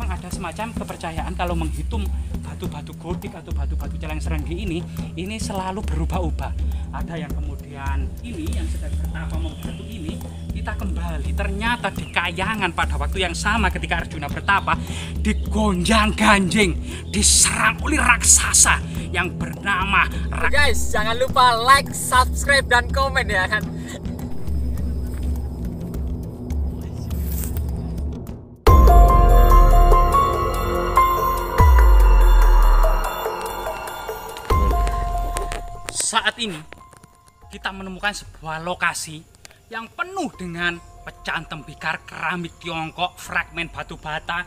memang ada semacam kepercayaan kalau menghitung batu-batu godik atau batu-batu celeng serenggi ini selalu berubah-ubah. Ada yang kemudian ini yang sedang bertapa membatu ini kita kembali, ternyata di Kayangan pada waktu yang sama ketika Arjuna bertapa digonjang-ganjing, diserang oleh raksasa yang bernama Guys, jangan lupa like, subscribe, dan komen ya kan. Saat ini kita menemukan sebuah lokasi yang penuh dengan pecahan tembikar, keramik Tiongkok, fragmen batu bata,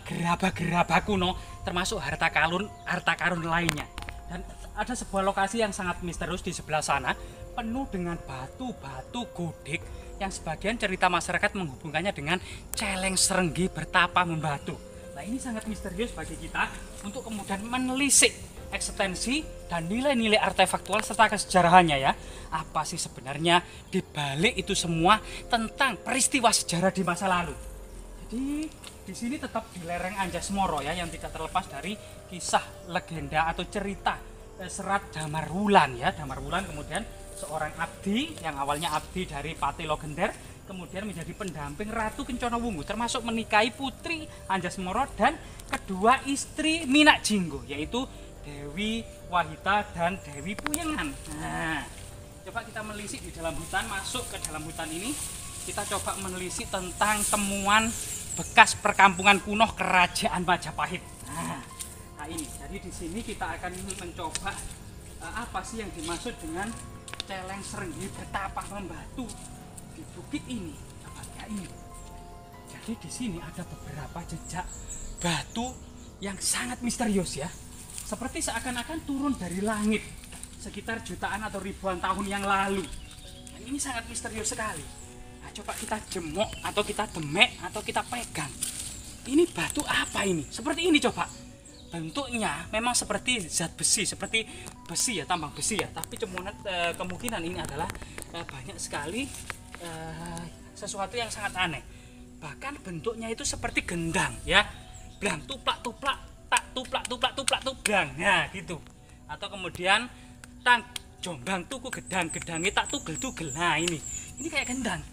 gerabah-gerabah kuno, termasuk harta karun lainnya. Dan ada sebuah lokasi yang sangat misterius di sebelah sana, penuh dengan batu-batu godik yang sebagian cerita masyarakat menghubungkannya dengan celeng serenggi bertapa membatu. Nah, ini sangat misterius bagi kita untuk kemudian menelisik eksistensi dan nilai-nilai artefaktual serta kesejarahannya ya. Apa sih sebenarnya di balik itu semua tentang peristiwa sejarah di masa lalu. Jadi di sini tetap di lereng Anjasmara ya, yang tidak terlepas dari kisah legenda atau cerita Serat Damar Wulan ya. Damar Wulan kemudian seorang abdi yang awalnya abdi dari Patih Logender, kemudian menjadi pendamping Ratu Kencana Wungu, termasuk menikahi putri Anjasmara dan kedua istri Minak Jinggo, yaitu Dewi Wahita dan Dewi Puyengan. Nah, coba kita menelisik di dalam hutan, masuk ke dalam hutan ini, kita coba menelisik tentang temuan bekas perkampungan kuno Kerajaan Majapahit. Nah ini, jadi di sini kita akan mencoba apa sih yang dimaksud dengan celeng serenggi bertapa membatu di bukit ini. Coba ya ini. Jadi di sini ada beberapa jejak batu yang sangat misterius ya. Seperti seakan-akan turun dari langit sekitar jutaan atau ribuan tahun yang lalu. Dan ini sangat misterius sekali. Nah, coba kita jemok atau kita demek atau kita pegang. Ini batu apa ini? Seperti ini coba. Bentuknya memang seperti zat besi, seperti besi ya, tambang besi ya. Tapi kemungkinan ini adalah banyak sekali sesuatu yang sangat aneh. Bahkan bentuknya itu seperti gendang ya. Blang tuplak-tuplak, tak tuplak blang, nah gitu. Atau kemudian tang jombang tuku gedang-gedangnya tak tugel-tugel. Nah ini kayak gendang,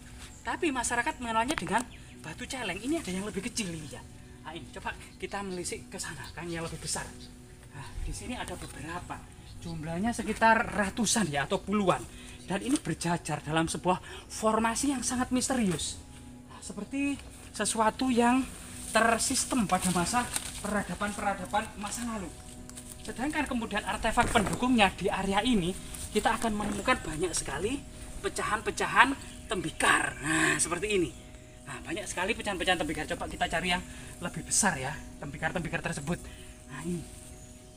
tapi masyarakat mengenalnya dengan batu celeng. Ini ada yang lebih kecil ini ya. Nah ini coba kita menelisik ke sana kan yang lebih besar. Nah di sini ada beberapa, jumlahnya sekitar ratusan ya atau puluhan, dan ini berjajar dalam sebuah formasi yang sangat misterius. Nah, seperti sesuatu yang tersistem pada masa peradaban masa lalu. Sedangkan kemudian artefak pendukungnya di area ini kita akan menemukan banyak sekali pecahan-pecahan tembikar. Nah, seperti ini. Nah, banyak sekali pecahan-pecahan tembikar. Coba kita cari yang lebih besar ya, tembikar-tembikar tersebut. Nah, ini.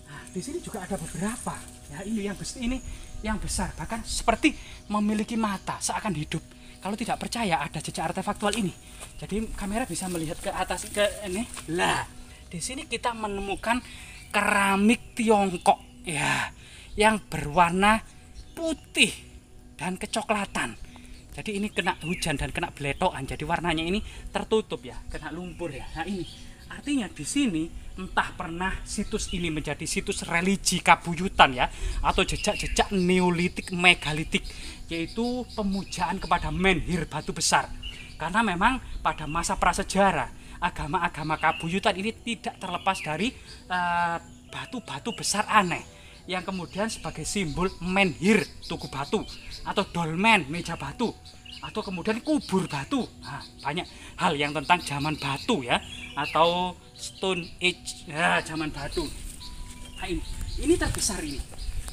Nah, di sini juga ada beberapa. Ya, ini yang besar, bahkan seperti memiliki mata, seakan hidup. Kalau tidak percaya ada jejak artefaktual ini. Jadi kamera bisa melihat ke atas ke ini. Lah, di sini kita menemukan keramik Tiongkok ya, yang berwarna putih dan kecoklatan. Jadi ini kena hujan dan kena beletokan, jadi warnanya ini tertutup ya, kena lumpur ya. Nah ini artinya di sini entah pernah situs ini menjadi situs religi kabuyutan ya, atau jejak-jejak neolitik megalitik, yaitu pemujaan kepada menhir batu besar. Karena memang pada masa prasejarah agama-agama kabuyutan ini tidak terlepas dari batu-batu besar aneh yang kemudian sebagai simbol menhir tugu batu atau dolmen meja batu atau kemudian kubur batu. Nah, banyak hal yang tentang zaman batu ya, atau Stone Age ya, zaman batu. Nah, ini terbesar ini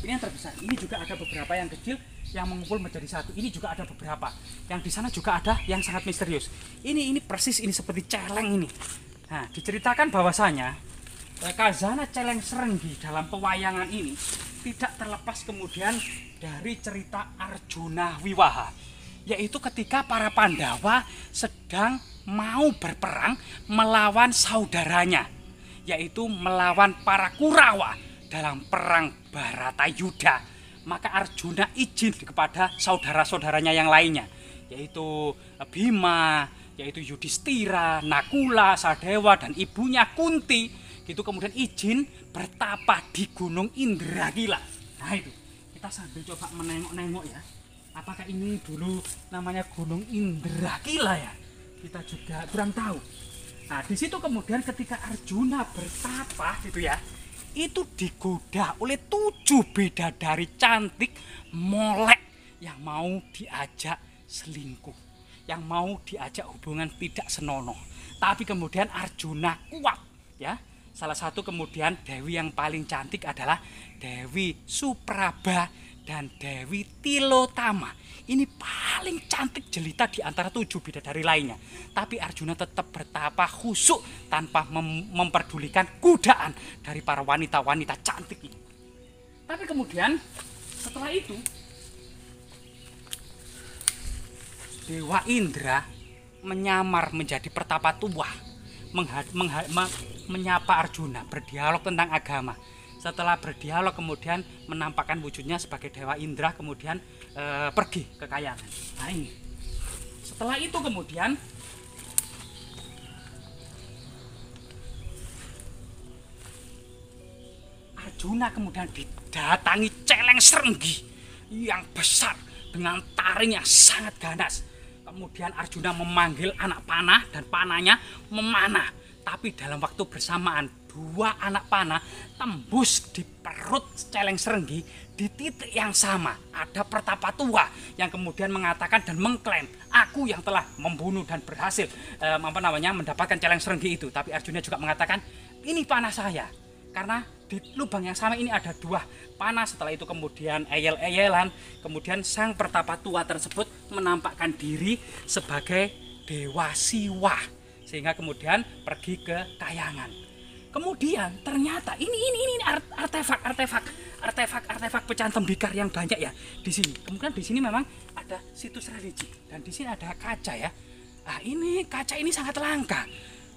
yang terbesar. Ini juga ada beberapa yang kecil yang mengumpul menjadi satu. Ini juga ada beberapa. Yang di sana juga ada yang sangat misterius. Ini persis ini seperti celeng ini. Nah, diceritakan bahwasanya Kazana celeng serenggi dalam pewayangan ini tidak terlepas kemudian dari cerita Arjuna Wiwaha, yaitu ketika para Pandawa sedang mau berperang melawan saudaranya, yaitu melawan para Kurawa dalam perang Baratayuda. Maka Arjuna izin kepada saudara-saudaranya yang lainnya, yaitu Bima, yaitu Yudhistira, Nakula, Sadewa dan ibunya Kunti itu kemudian izin bertapa di Gunung Indrakila. Nah itu kita sambil coba menengok-nengok ya, apakah ini dulu namanya Gunung Indrakila ya, kita juga kurang tahu. Nah di situ kemudian ketika Arjuna bertapa gitu ya, itu digoda oleh 7 bidadari cantik molek yang mau diajak selingkuh, yang mau diajak hubungan tidak senonoh. Tapi kemudian Arjuna kuat ya. Salah satu kemudian Dewi yang paling cantik adalah Dewi Supraba dan Dewi Tilotama. Ini paling cantik jelita di antara 7 bidadari lainnya. Tapi Arjuna tetap bertapa khusyuk tanpa memperdulikan godaan dari para wanita-wanita cantik ini. Tapi kemudian setelah itu Dewa Indra menyamar menjadi pertapa tua, menyapa Arjuna, berdialog tentang agama. Setelah berdialog kemudian menampakkan wujudnya sebagai Dewa Indra, kemudian pergi ke Kayangan. Nah ini. Setelah itu kemudian Arjuna kemudian didatangi celeng serenggi yang besar dengan taring yang sangat ganas. Kemudian Arjuna memanggil anak panah dan panahnya memanah. Tapi dalam waktu bersamaan 2 anak panah tembus di perut celeng serenggi di titik yang sama. Ada pertapa tua yang kemudian mengatakan dan mengklaim, aku yang telah membunuh dan berhasil mendapatkan celeng serenggi itu. Tapi Arjuna juga mengatakan, ini panah saya. Karena di lubang yang sama ini ada 2 panah. Setelah itu kemudian eyel-eyelan, kemudian sang pertapa tua tersebut menampakkan diri sebagai Dewa Siwa, sehingga kemudian pergi ke Kayangan. Kemudian ternyata ini artefak pecahan tembikar yang banyak ya di sini. Kemudian di sini memang ada situs religi dan di sini ada kaca ya. Nah, ini kaca ini sangat langka.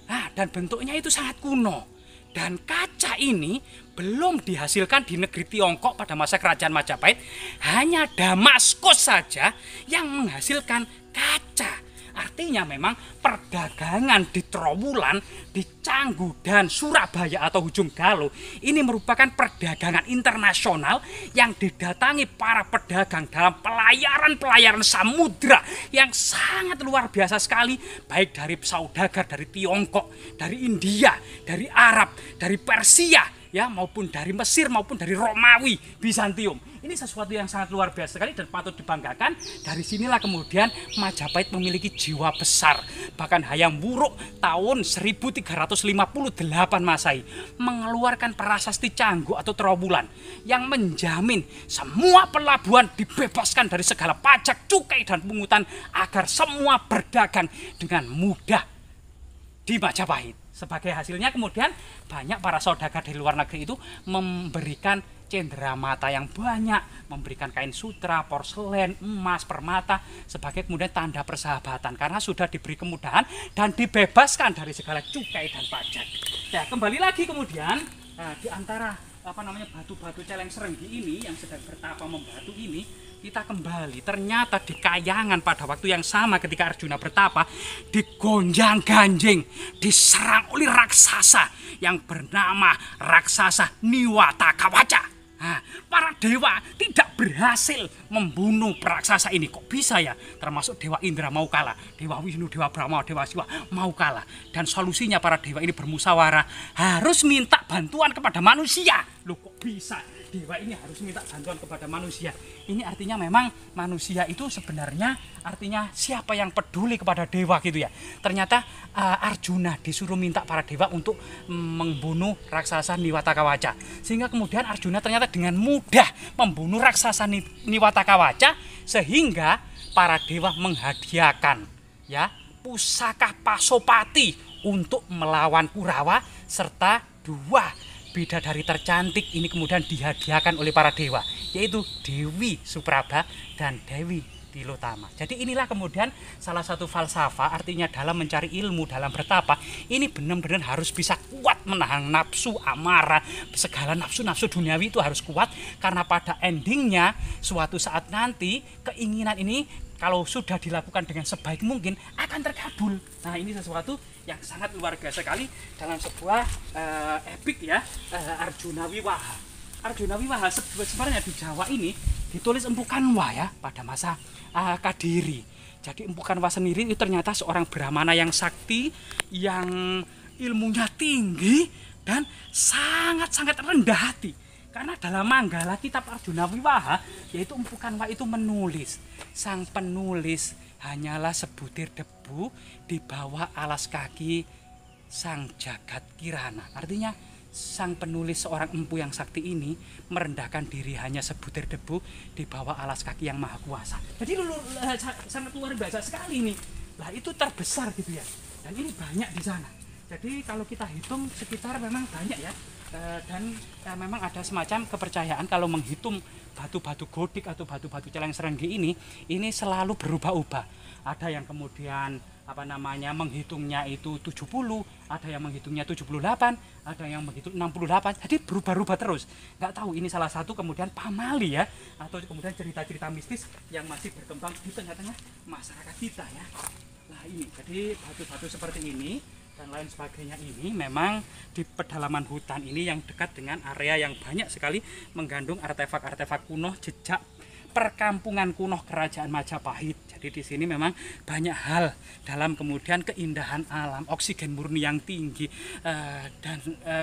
Nah, dan bentuknya itu sangat kuno. Dan kaca ini belum dihasilkan di negeri Tiongkok pada masa kerajaan Majapahit. Hanya Damaskus saja yang menghasilkan kaca. Artinya memang perdagangan di Trowulan, di Canggu dan Surabaya atau Ujung Galuh ini merupakan perdagangan internasional yang didatangi para pedagang dalam pelayaran samudra yang sangat luar biasa sekali, baik dari saudagar dari Tiongkok, dari India, dari Arab, dari Persia ya, maupun dari Mesir maupun dari Romawi, Bizantium. Ini sesuatu yang sangat luar biasa sekali dan patut dibanggakan. Dari sinilah kemudian Majapahit memiliki jiwa besar. Bahkan Hayam Wuruk tahun 1358 Masehi mengeluarkan prasasti Canggu atau Trowulan yang menjamin semua pelabuhan dibebaskan dari segala pajak, cukai dan pungutan agar semua berdagang dengan mudah di Majapahit. Sebagai hasilnya kemudian banyak para saudagar di luar negeri itu memberikan cendramata yang banyak, memberikan kain sutra, porselen, emas, permata sebagai kemudian tanda persahabatan karena sudah diberi kemudahan dan dibebaskan dari segala cukai dan pajak. Ya, kembali lagi kemudian di antara batu-batu celeng serenggi ini yang sedang bertapa membatu ini, kita kembali ternyata di Kayangan pada waktu yang sama ketika Arjuna bertapa digonjang-ganjing, diserang oleh raksasa yang bernama raksasa Niwata Kawaca. Nah, para dewa tidak berhasil membunuh raksasa ini. Kok bisa ya? Termasuk Dewa Indra mau kalah, Dewa Wisnu, Dewa Brahma, Dewa Siwa mau kalah. Dan solusinya para dewa ini bermusyawarah harus minta bantuan kepada manusia. Loh kok bisa? Dewa ini harus minta bantuan kepada manusia. Ini artinya memang manusia itu sebenarnya artinya siapa yang peduli kepada dewa gitu ya. Ternyata Arjuna disuruh minta para dewa untuk membunuh raksasa Niwata Kawaca. Sehingga kemudian Arjuna ternyata dengan mudah membunuh raksasa Niwata Kawaca sehingga para dewa menghadiahkan ya pusaka Pasopati untuk melawan Kurawa serta 2 bidadari tercantik ini kemudian dihadiahkan oleh para dewa, yaitu Dewi Supraba dan Dewi Tilotama. Jadi inilah kemudian salah satu falsafah, artinya dalam mencari ilmu, dalam bertapa, ini benar-benar harus bisa kuat menahan nafsu, amarah, segala nafsu-nafsu duniawi itu harus kuat, karena pada endingnya suatu saat nanti keinginan ini kalau sudah dilakukan dengan sebaik mungkin akan terkabul. Nah, ini sesuatu yang sangat luar biasa sekali dalam sebuah epik ya, Arjuna Wiwaha. Arjuna Wiwaha sebenarnya di Jawa ini ditulis Empu Kanwa ya pada masa Kadiri. Jadi Empu Kanwa sendiri itu ternyata seorang brahmana yang sakti, yang ilmunya tinggi dan sangat-sangat rendah hati. Karena dalam Manggala kitab Arjuna Wiwaha, yaitu Empu Kanwa itu menulis, sang penulis hanyalah sebutir debu di bawah alas kaki sang jagat kirana. Artinya sang penulis seorang empu yang sakti ini merendahkan diri hanya sebutir debu di bawah alas kaki yang maha kuasa. Jadi sangat luar biasa sekali ini. Lah itu terbesar gitu ya. Dan ini banyak di sana. Jadi kalau kita hitung sekitar memang banyak ya. Dan memang ada semacam kepercayaan kalau menghitung batu-batu godik atau batu-batu celeng serenggi ini selalu berubah-ubah. Ada yang kemudian menghitungnya itu 70, ada yang menghitungnya 78, ada yang menghitung 68. Jadi berubah-ubah terus. Nggak tahu ini salah satu kemudian pamali ya, atau kemudian cerita-cerita mistis yang masih berkembang di tengah-tengah masyarakat kita ya. Nah ini, jadi batu-batu seperti ini dan lain sebagainya ini memang di pedalaman hutan ini yang dekat dengan area yang banyak sekali mengandung artefak-artefak kuno, jejak perkampungan kuno kerajaan Majapahit. Jadi di sini memang banyak hal dalam kemudian keindahan alam, oksigen murni yang tinggi, dan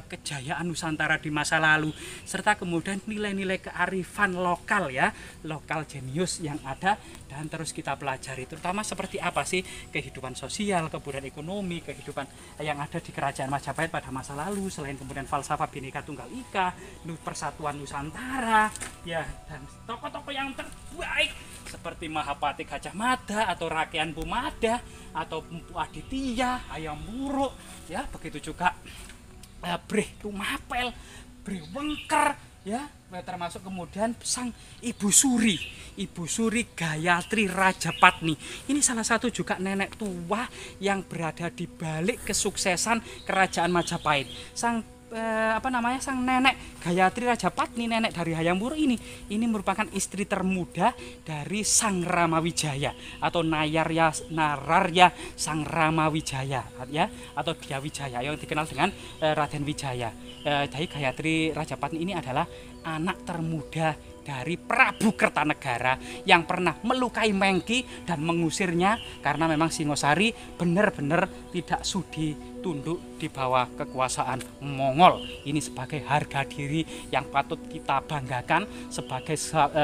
kejayaan Nusantara di masa lalu, serta kemudian nilai-nilai kearifan lokal ya, lokal jenius yang ada dan terus kita pelajari, terutama seperti apa sih kehidupan sosial, kemudian ekonomi, kehidupan yang ada di kerajaan Majapahit pada masa lalu, selain kemudian falsafah Bhinneka Tunggal Ika, persatuan Nusantara ya, dan tokoh-tokoh yang terbaik seperti Mahapati Gajah Mada atau Rakyat Pumada atau Empu Aditya, Hayam Wuruk ya, begitu juga Breh Tumapel, Breh Wengker ya, termasuk kemudian sang Ibu Suri Gayatri Rajapatni. Ini salah satu juga nenek tua yang berada di balik kesuksesan kerajaan Majapahit. Sang nenek Gayatri Rajapatni, nenek dari Hayam Wuruk ini merupakan istri termuda dari Sang Ramawijaya atau Nararya Sang Ramawijaya ya, atau Dia Wijaya yang dikenal dengan Raden Wijaya. Jadi Gayatri Rajapatni ini adalah anak termuda dari Prabu Kertanegara yang pernah melukai Mengki dan mengusirnya karena memang Singosari benar-benar tidak sudi tunduk di bawah kekuasaan Mongol. Ini sebagai harga diri yang patut kita banggakan, sebagai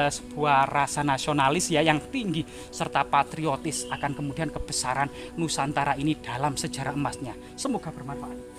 sebuah rasa nasionalis ya yang tinggi serta patriotis akan kemudian kebesaran Nusantara ini dalam sejarah emasnya. Semoga bermanfaat.